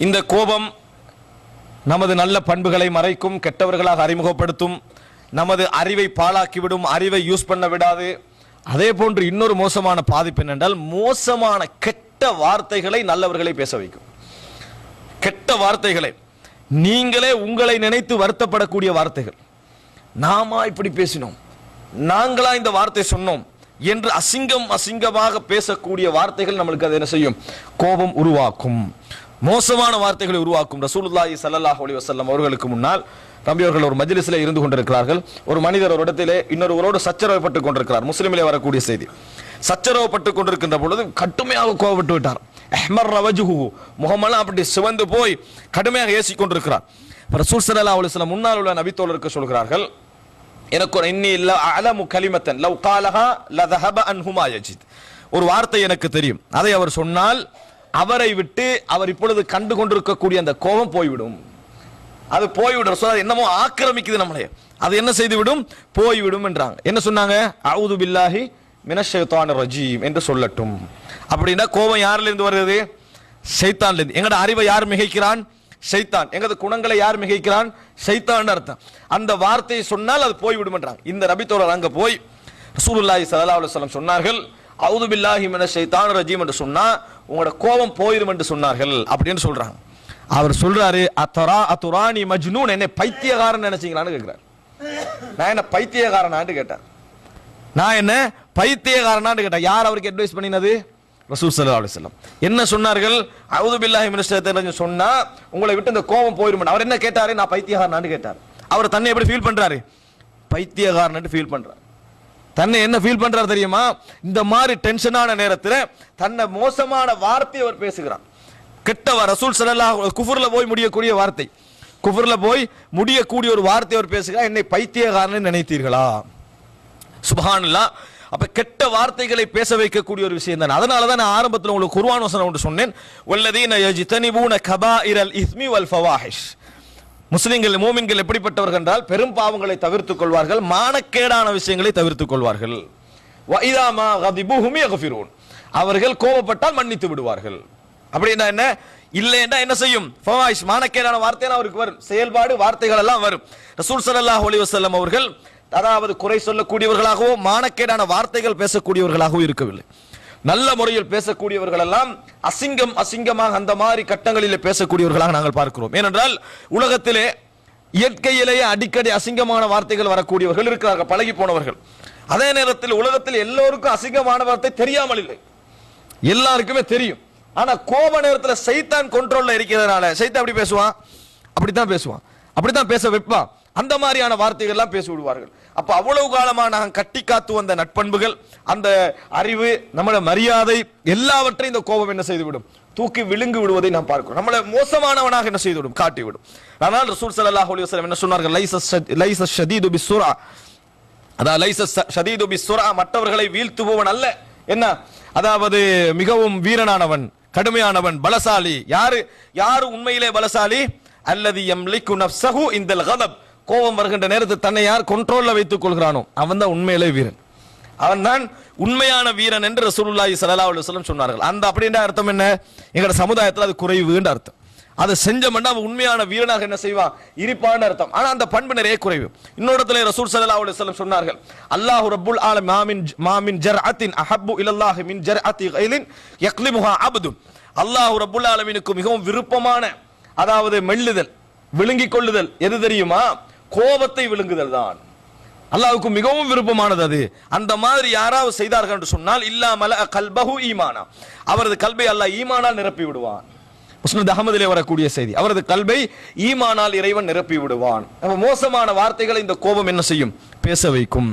இந்த கோபம் நமது நல்ல பண்புகளை மறைக்கும், கெட்டவர்களாக அறிமுகப்படுத்தும், நமது அறிவை பாழாக்கிவிடும், அறிவை யூஸ் பண்ண விடாது. அதே போன்று இன்னொரு மோசமான பாதிப்பு என்னென்றால், மோசமான கெட்ட வார்த்தைகளை நல்லவர்களை பேச வைக்கும். கெட்ட வார்த்தைகளை, நீங்களே உங்களை நினைத்து வருத்தப்படக்கூடிய வார்த்தைகள், நாமா இப்படி பேசினோம், நாங்களா இந்த வார்த்தை சொன்னோம் என்று அசிங்கமாக பேசக்கூடிய வார்த்தைகள் நம்மளுக்கு அது என்ன செய்யும்? கோபம் உருவாக்கும், மோசமான வார்த்தைகளை உருவாக்கும். ரசூலுல்லாஹி ஸல்லல்லாஹு அலைஹி வஸல்லம் அவர்களுக்கு முன்னால் நபி அவர்கள் ஒரு மஜ்லிஸிலே இருந்து கொண்டிருக்கிறார்கள். ஒரு மனிதர் ஒரு இடத்திலே இன்னொருவரோடு சச்சரவுப்பட்டுக் கொண்டிருக்கிறார். முஸ்லிமிலே வரக்கூடிய செய்தி. சச்சரவுப்பட்டுக் கொண்டிருக்கின்ற பொழுது கடுமையாக கோபப்பட்டு விட்டார். அஹ்மர் வஜ்ஹுஹு, முகமெல்லாம் அப்படி சிவந்து போய் கடுமையாக ஏசிக் கொண்டிருக்கிறார். ரசூல் ஸல்லல்லாஹு அலைஹி வஸல்லம் முன்னால் உள்ள நபி தோழருக்கு சொல்கிறார்கள், எனக்கு ஒரு இன்னி அலமு கலிமத்தன் லவ் காலஹா லதஹப அன்ஹுமா யஜித், ஒரு வார்த்தை எனக்கு தெரியும், அதை அவர் சொன்னால் அவரை விட்டு அவர் இப்பொழுது கண்டு கொண்டிருக்கக்கூடிய அந்த கோபம் போய்விடும். அது போய்விடும். என்னமோ ஆக்கிரமிக்குது நம்மளே, அது என்ன செய்து விடும்? போய்விடும் என்றாங்க. என்ன சொன்னாங்க? அஊது பில்லாஹி மினஷ் ஷைத்தானிர் ரஜீம் என்று சொல்லட்டும். அப்படின்னா கோபம் யாரிலிருந்து இருந்து வருது? ஷைத்தான்ல இருந்து. எங்கட அறிவை யார் மிகைக்கிறான்? ஷைத்தான். எங்கது குணங்களை யார் மிகைக்கிறான்? ஷைத்தான் அர்த்தம். அந்த வார்த்தையை சொன்னால் அது போய்விடும் என்றாங்க. இந்த நபி தோழர் அங்க போய் ரசூலுல்லாஹி ஸல்லல்லாஹு அலைஹி வஸல்லம் சொன்னார்கள், அஊது பில்லாஹி மினஷ் ஷைத்தானிர் ரஜீம் என்று சொன்னா உங்களோட கோபம் போயிடும் என்று சொன்னார்கள் அப்படின்னு சொல்றாங்க. அவர் சொல்றாரு, அத்துரானி மஜ்னூன், என்ன பைத்தியக்காரன் நினைச்சீங்களான்னு கேட்கிறார். நான் என்ன பைத்தியக்காரனான்னு கேட்டார். நான் என்ன பைத்தியக்காரனான்னு கேட்டேன். யார் அவருக்கு அட்வைஸ் பண்ணினது? ரசூல் ஸல்லல்லாஹு அலைஹி வஸல்லம். என்ன சொன்னார்கள்? அஊது பில்லாஹி மினஷ் ஷைத்தானிர் ரஜீம் சொன்னா உங்களை விட்டு இந்த கோபம் போயிடும். அவர் என்ன கேட்டாரு? நான் பைத்தியக்காரனான்னு கேட்டார். அவர் தன்னை எப்படி ஃபீல் பண்றாரு? பைத்தியக்காரன் ஃபீல் பண்றாரு. தன்னை என்ன ஃபீல் பண்றாரு தெரியுமா? இந்த மாதிரி டென்ஷனான நேரத்தில் தன்னை மோசமான வார்த்தை அவர் பேசுகிறார். கெட்டவர் ரசூல் ஸல்லல்லாஹு குஃப்ர்ல போய் முடியக்கூடிய வார்த்தை, குஃப்ர்ல போய் முடியக்கூடிய ஒரு வார்த்தை அவர் பேசுகிறார். என்னை பைத்தியக்காரன் நினைத்தீர்களா? சுப்ஹானல்லாஹ். அப்ப கெட்ட வார்த்தைகளை பேச வைக்கக்கூடிய ஒரு விஷயம் தான். அதனால தான் நான் ஆரம்பத்தில் உங்களுக்கு குர்ஆன் வசனம் ஒன்று சொன்னேன், வல்லதீன யஜ்தனிபூன கபாயிரல் இஸ்மி வல் ஃபவாஹிஷ். முஸ்லிம்கள் மூமின்கள் எப்படிப்பட்டவர்கள் என்றால் பெரும் பாவங்களை தவிர்த்துக் கொள்வார்கள், மானக்கேடான விஷயங்களை தவிர்த்துக் கொள்வார்கள். வஇதா மா கதிபுஹும் யக்ஃபிரூன், அவர்கள் கோபப்பட்டால் மன்னித்து விடுவார்கள். அப்படின்னா என்ன? இல்லைன்னா என்ன செய்யும்? ஃபவாஹிஷ், மானக்கேடான வார்த்தையெல்லாம் அவருக்கு வரும், செயல்பாடு வார்த்தைகள் எல்லாம் வரும். ரசூல் ஸல்லல்லாஹு அலைஹி வஸல்லம் அவர்கள் அதாவது குறை சொல்லக்கூடியவர்களாகவோ மானக்கேடான வார்த்தைகள் பேசக்கூடியவர்களாகவோ இருக்கவில்லை. நல்ல முறையில் பேசக்கூடியவர்கள் எல்லாம் அசிங்கமாக அந்த மாதிரி கட்டங்களில் பேசக்கூடியவர்களாக நாங்கள் பார்க்கிறோம். ஏனென்றால் உலகத்திலே இயற்கையிலேயே அடிக்கடி அசிங்கமான வார்த்தைகள் வரக்கூடியவர்கள் இருக்கிறார்கள், பழகி போனவர்கள். அதே நேரத்தில் உலகத்தில் எல்லோருக்கும் அசிங்கமான வார்த்தை தெரியாமல் இல்லை, எல்லாருக்குமே தெரியும். ஆனா கோப நேரத்தில் சைத்தான் கண்ட்ரோல்ல இருக்கிறதுனால சைத்தான் அப்படி பேசுவான், அப்படித்தான் பேசுவான், அப்படித்தான் பேச வைப்பான். அந்த மாதிரியான வார்த்தைகள் எல்லாம் பேசி விடுவார்கள். அப்ப அவ்வளவு காலமா நாங்கள் கட்டி காத்து வந்த நட்பண்புகள், அந்த அறிவு, நம்மளோட மரியாதை எல்லாவற்றையும் இந்த கோபம் என்ன செய்துவிடும்? தூக்கி விழுங்கு விடுவதை நாம் பார்க்கிறோம். நம்மளை மோசமானவனாக என்ன செய்துவிடும்? காட்டிவிடும். ஆனால் ரசூல் ஸல்லல்லாஹு அலைஹி வஸல்லம் என்ன சொன்னார்கள்? லைஸ ஷதீது பிஸ்ஸுரா, அதாவது லைஸ ஷதீது பிஸ்ஸுரா, மற்றவர்களை வீழ்த்துபவன் அல்ல. என்ன? அதாவது மிகவும் வீரனானவன், கடுமையானவன், பலசாலி. யாரு உண்மையிலே பலசாலி? அல்லதி யம்லிகு நஃப்ஸஹு இன்தல் கதப், கோபம் வருகின்ற நேரத்தில் தன்னை யார் கண்ட்ரோல்ல வைத்துக் கொள்கிறானோ அவன் தான் உண்மையிலே வீரன், அவன் தான் உண்மையான வீரன் என்று ரசூலுல்லாஹி ஸல்லல்லாஹு அலைஹி வஸல்லம் சொன்னார்கள். அந்த அப்படின்ற அர்த்தம் என்ன? எங்கட சமுதாயத்தில் அது குறைவுன்ற அர்த்தம். அதை செஞ்சோம்னா அவன் உண்மையான வீரனாக என்ன செய்வான்? இருப்பான்னு அர்த்தம். ஆனா அந்த பண்பு நிறைய குறைவு. இன்னொருத்துல ரசூல் ஸல்லல்லாஹு அலைஹி வஸல்லம் சொன்னார்கள், அல்லாஹு ரப்புல் ஆலமீன் மாமின் ஜர்அத்தின் அஹப்பு இலல்லாஹி மின் ஜர்அத்தி கைலின் யக்லிமுஹா அப்து, அல்லாஹு ரப்புல் ஆலமீனுக்கு மிகவும் விருப்பமான, அதாவது மெல்லுதல், விழுங்கிக் கொள்ளுதல் எது தெரியுமா? கோபத்தை விழுங்குதல் தான் அல்லாஹ்வுக்கு மிகவும் விருப்பமானது. அது அந்த மாதிரி யாராவது செய்தார்கள் என்று சொன்னால் இல்லாமல கல்பஹு ஈமானா, அவரது கல்பை அல்லாஹ் ஈமானால் நிரப்பி விடுவான். முஸ்னத் அஹ்மதிலே வரக்கூடிய செய்தி, அவரது கல்பை ஈமானால் இறைவன் நிரப்பி விடுவான். மோசமான வார்த்தைகளை இந்த கோபம் என்ன செய்யும்? பேச வைக்கும்.